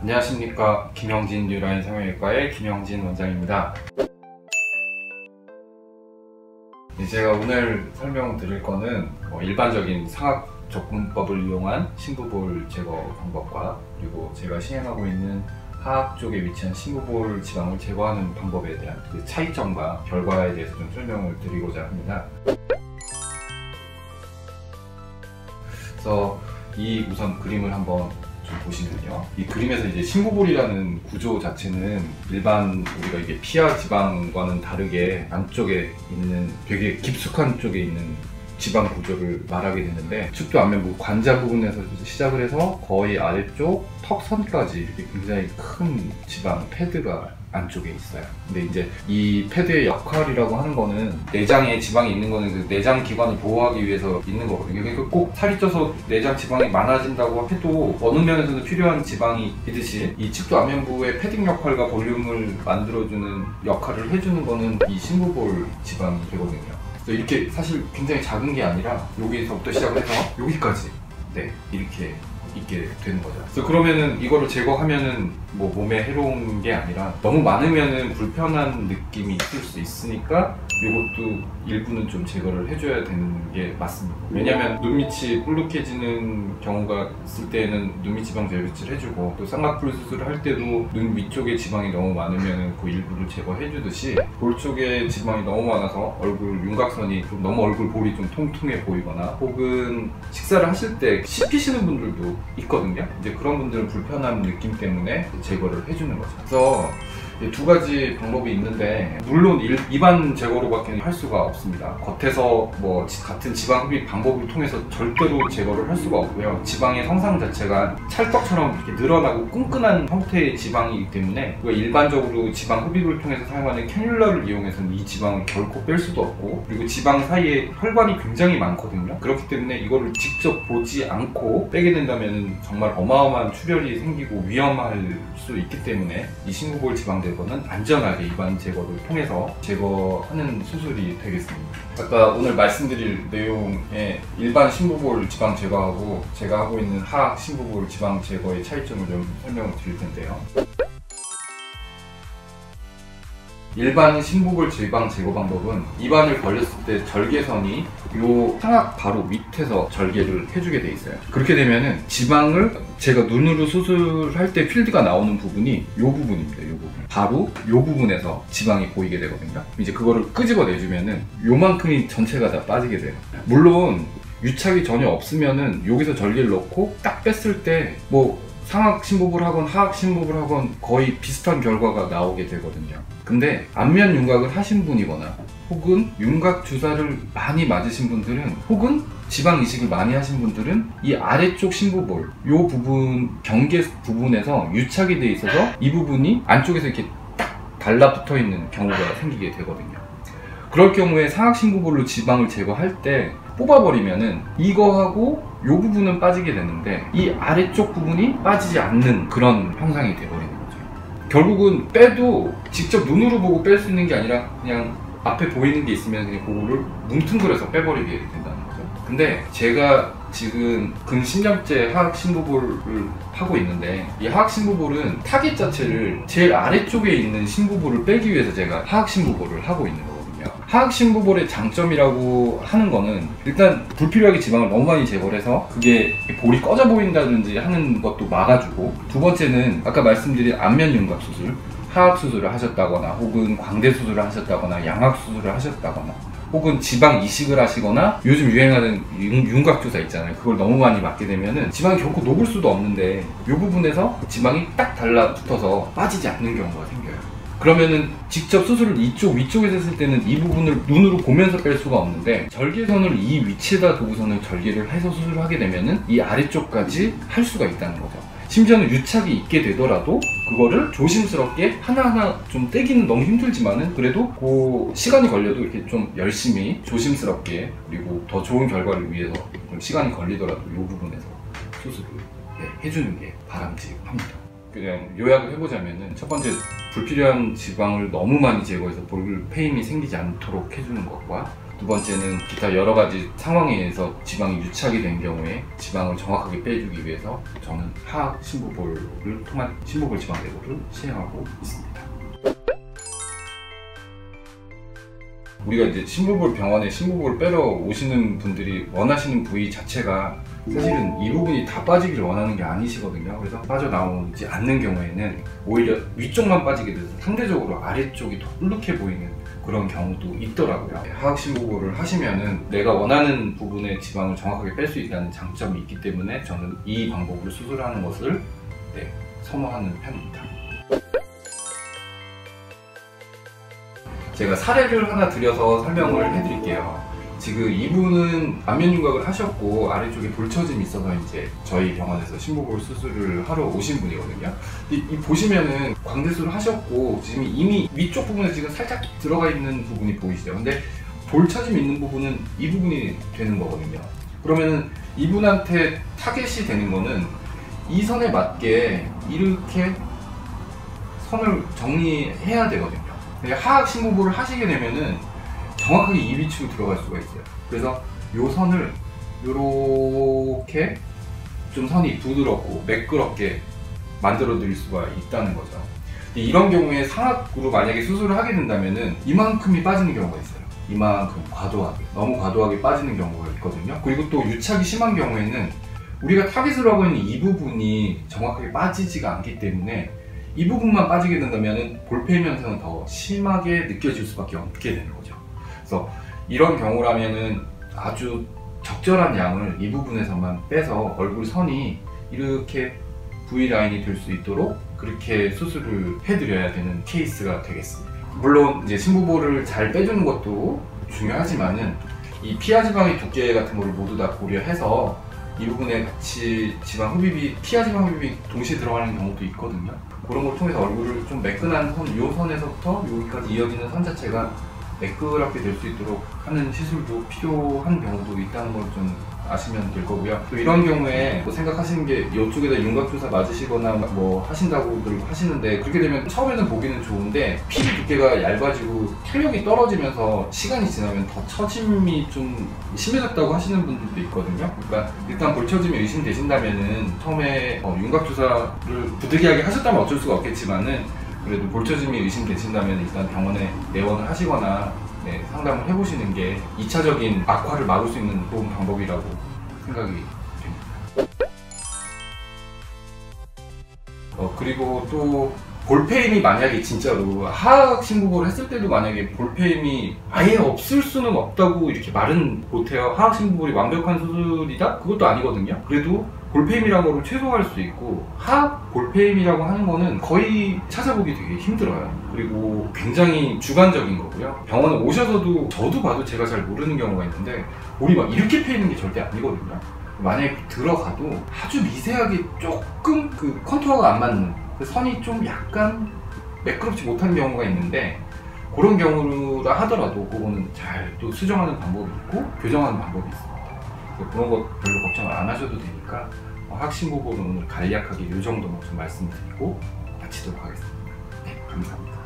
안녕하십니까, 김영진 뉴라인 성형외과의 김영진 원장입니다. 제가 오늘 설명드릴 거는 일반적인 상악 접근법을 이용한 심부볼 제거 방법과 그리고 제가 시행하고 있는 하악 쪽에 위치한 심부볼 지방을 제거하는 방법에 대한 그 차이점과 결과에 대해서 좀 설명을 드리고자 합니다. 그래서 이 우선 그림을 한번 좀 보시면요, 이 그림에서 이제 심부볼이라는 구조 자체는 일반 우리가 이게 피하 지방과는 다르게 안쪽에 있는 되게 깊숙한 쪽에 있는 지방 구조를 말하게 되는데, 축도 안면부 관자 부분에서 시작을 해서 거의 아래쪽 턱선까지 이렇게 굉장히 큰 지방 패드가 안쪽에 있어요. 근데 이제 이 패드의 역할이라고 하는 거는 내장에 지방이 있는 거는 그 내장 기관을 보호하기 위해서 있는 거거든요. 그러니까 꼭 살이 쪄서 내장 지방이 많아진다고 해도 어느 면에서는 필요한 지방이 있듯이 이 측도 안면부의 패딩 역할과 볼륨을 만들어주는 역할을 해주는 거는 이 심부볼 지방이 되거든요. 그래서 이렇게 사실 굉장히 작은 게 아니라 여기서부터 시작을 해서 여기까지 이렇게 있게 되는 거죠. 그래서 그러면은 이거를 제거하면은 뭐 몸에 해로운 게 아니라 너무 많으면은 불편한 느낌이 있을 수 있으니까 이것도 일부는 좀 제거를 해줘야 되는 게 맞습니다. 왜냐면 눈밑이 볼록해지는 경우가 있을 때는 눈밑 지방 제거 배치를 해주고, 또 쌍꺼풀 수술을 할 때도 눈 위쪽에 지방이 너무 많으면 그 일부를 제거해주듯이 볼 쪽에 지방이 너무 많아서 얼굴 윤곽선이 좀 너무 얼굴 볼이 좀 통통해 보이거나 혹은 식사를 하실 때 씹히시는 분들도 있거든요. 이제 그런 분들은 불편한 느낌 때문에 제거를 해주는 거죠. 그래서 두 가지 방법이 있는데, 물론 일반 제거로밖에 할 수가 없습니다. 겉에서 뭐 같은 지방 흡입 방법을 통해서 절대로 제거를 할 수가 없고요. 지방의 성상 자체가 찰떡처럼 이렇게 늘어나고 끈끈한 형태의 지방이기 때문에 일반적으로 지방 흡입을 통해서 사용하는 캐뉼라를 이용해서는 이 지방을 결코 뺄 수도 없고, 그리고 지방 사이에 혈관이 굉장히 많거든요. 그렇기 때문에 이거를 직접 보지 않고 빼게 된다면 정말 어마어마한 출혈이 생기고 위험할 수 있기 때문에 이 심부볼 지방 제거는 안전하게 일반 제거를 통해서 제거하는 수술이 되겠습니다. 아까 오늘 말씀드릴 내용의 일반 심부볼 지방 제거하고 제가 하고 있는 하악 심부볼 지방 제거의 차이점을 좀 설명을 드릴 텐데요. 일반 심부볼 지방 제거 방법은 입안을 벌렸을 때 절개선이 요 상악 바로 밑에서 절개를 해주게 돼 있어요. 그렇게 되면은 지방을 제가 눈으로 수술할 때 필드가 나오는 부분이 요 부분입니다. 요 부분. 바로 요 부분에서 지방이 보이게 되거든요. 이제 그거를 끄집어 내주면은 요만큼이 전체가 다 빠지게 돼요. 물론 유착이 전혀 없으면은 여기서 절개를 넣고 딱 뺐을 때 뭐 상악 심부볼 하건 하악 심부볼 하건 거의 비슷한 결과가 나오게 되거든요. 근데 안면 윤곽을 하신 분이거나 혹은 윤곽 주사를 많이 맞으신 분들은 혹은 지방 이식을 많이 하신 분들은 이 아래쪽 심부볼 요 부분 경계 부분에서 유착이 돼 있어서 이 부분이 안쪽에서 이렇게 딱 달라붙어 있는 경우가 생기게 되거든요. 그럴 경우에 상악 심부볼로 지방을 제거할 때 뽑아버리면은 이거하고 요 부분은 빠지게 되는데 이 아래쪽 부분이 빠지지 않는 그런 형상이 돼버리는 거죠. 결국은 빼도 직접 눈으로 보고 뺄 수 있는 게 아니라 그냥 앞에 보이는 게 있으면 그냥 그거를 뭉뚱그려서 빼버리게 된다는 거죠. 근데 제가 지금 근 10년째 하악 심부볼을 하고 있는데, 이 하악 심부볼은 타깃 자체를 제일 아래쪽에 있는 심부볼을 빼기 위해서 제가 하악 심부볼을 하고 있는 거거든요. 하악 심부볼의 장점이라고 하는 거는 일단 불필요하게 지방을 너무 많이 제거를 해서 그게 볼이 꺼져 보인다든지 하는 것도 막아주고, 두 번째는 아까 말씀드린 안면 윤곽 수술, 하악 수술을 하셨다거나 혹은 광대 수술을 하셨다거나 양악 수술을 하셨다거나 혹은 지방 이식을 하시거나 요즘 유행하는 윤곽 주사 있잖아요. 그걸 너무 많이 맞게 되면은 지방이 결코 녹을 수도 없는데 이 부분에서 지방이 딱 달라붙어서 빠지지 않는 경우가 생겨요. 그러면은 직접 수술을 이쪽 위쪽에서 했을 때는 이 부분을 눈으로 보면서 뺄 수가 없는데, 절개선을 이 위치에다 두고서는 절개를 해서 수술을 하게 되면은 이 아래쪽까지 할 수가 있다는 거죠. 심지어는 유착이 있게 되더라도 그거를 조심스럽게 하나하나 좀 떼기는 너무 힘들지만은 그래도 그 시간이 걸려도 이렇게 좀 열심히 조심스럽게, 그리고 더 좋은 결과를 위해서 좀 시간이 걸리더라도 이 부분에서 수술을 해주는 게 바람직합니다. 그냥 요약을 해보자면은, 첫 번째, 불필요한 지방을 너무 많이 제거해서 볼 페임이 생기지 않도록 해주는 것과, 두 번째는 기타 여러 가지 상황에 의해서 지방이 유착이 된 경우에 지방을 정확하게 빼주기 위해서 저는 하악 심부볼을 통한 심부볼 지방 내보를 시행하고 있습니다. 우리가 이제 심부볼 병원에 심부볼 빼러 오시는 분들이 원하시는 부위 자체가 사실은 이 부분이 다 빠지기를 원하는 게 아니시거든요. 그래서 빠져나오지 않는 경우에는 오히려 위쪽만 빠지게 돼서 상대적으로 아래쪽이 더 볼록해 보이는 그런 경우도 있더라고요. 하악 심부볼을 하시면은 내가 원하는 부분의 지방을 정확하게 뺄 수 있다는 장점이 있기 때문에 저는 이 방법으로 수술하는 것을 선호하는 편입니다. 제가 사례를 하나 들여서 설명을 해드릴게요. 지금 이분은 안면 윤곽을 하셨고 아래쪽에 볼처짐이 있어서 이제 저희 병원에서 심부볼 수술을 하러 오신 분이거든요. 이 보시면은 광대술을 하셨고 지금 이미 위쪽 부분에 지금 살짝 들어가 있는 부분이 보이시죠? 근데 볼처짐 있는 부분은 이 부분이 되는 거거든요. 그러면은 이분한테 타겟이 되는 거는 이 선에 맞게 이렇게 선을 정리해야 되거든요. 하악 심부볼을 하시게 되면은 정확하게 이 위치로 들어갈 수가 있어요. 그래서 요 선을 요렇게 좀 선이 부드럽고 매끄럽게 만들어 드릴 수가 있다는 거죠. 이런 경우에 상악으로 만약에 수술을 하게 된다면은 이만큼이 빠지는 경우가 있어요. 이만큼 과도하게, 너무 과도하게 빠지는 경우가 있거든요. 그리고 또 유착이 심한 경우에는 우리가 타깃으로 하고 있는 이 부분이 정확하게 빠지지가 않기 때문에 이 부분만 빠지게 된다면 볼페임 현상은 더 심하게 느껴질 수밖에 없게 되는 거죠. 그래서 이런 경우라면은 아주 적절한 양을 이 부분에서만 빼서 얼굴 선이 이렇게 V라인이 될 수 있도록 그렇게 수술을 해드려야 되는 케이스가 되겠습니다. 물론 이제 심부볼을 잘 빼주는 것도 중요하지만은 이 피하 지방의 두께 같은 거를 모두 다 고려해서 이 부분에 같이 지방 흡입이, 피하 지방 흡입이 동시에 들어가는 경우도 있거든요. 그런 걸 통해서 얼굴을 좀 매끈한 선, 요 선에서부터 여기까지 이어지는 선 자체가 매끄럽게 될 수 있도록 하는 시술도 필요한 경우도 있다는 걸 좀 아시면 될 거고요. 또 이런 경우에 뭐 생각하시는 게 이쪽에다 윤곽주사 맞으시거나 뭐 하신다고들 하시는데, 그렇게 되면 처음에는 보기는 좋은데 피부 두께가 얇아지고 탄력이 떨어지면서 시간이 지나면 더 처짐이 좀 심해졌다고 하시는 분들도 있거든요. 그러니까 일단 볼처짐이 의심되신다면은 처음에 윤곽주사를 부득이하게 하셨다면 어쩔 수가 없겠지만은 그래도 볼처짐이 의심되신다면 일단 병원에 내원을 하시거나 상담을 해보시는 게 2차적인 악화를 막을 수 있는 좋은 방법이라고 생각이 됩니다. 그리고 또 볼페임이 만약에 진짜로 하악 심부볼을 했을 때도 만약에 볼페임이 아예 없을 수는 없다고 이렇게 말은 못해요. 하악 심부볼이 완벽한 수술이다? 그것도 아니거든요. 그래도 볼페임이라는 걸 최소화할 수 있고, 하악 볼페임이라고 하는 거는 거의 찾아보기 되게 힘들어요. 그리고 굉장히 주관적인 거고요. 병원에 오셔서도 저도 봐도 제가 잘 모르는 경우가 있는데 볼이 막 이렇게 패이는 게 절대 아니거든요. 만약에 들어가도 아주 미세하게 조금 그 컨투어가 안 맞는, 그 선이 좀 약간 매끄럽지 못한 경우가 있는데, 그런 경우라 하더라도 그거는 잘 또 수정하는 방법이 있고 교정하는 방법이 있습니다. 그런 거 별로 걱정을 안 하셔도 되니까 하악 심부볼은 오늘 간략하게 이 정도만 좀 말씀드리고 마치도록 하겠습니다. 네, 감사합니다.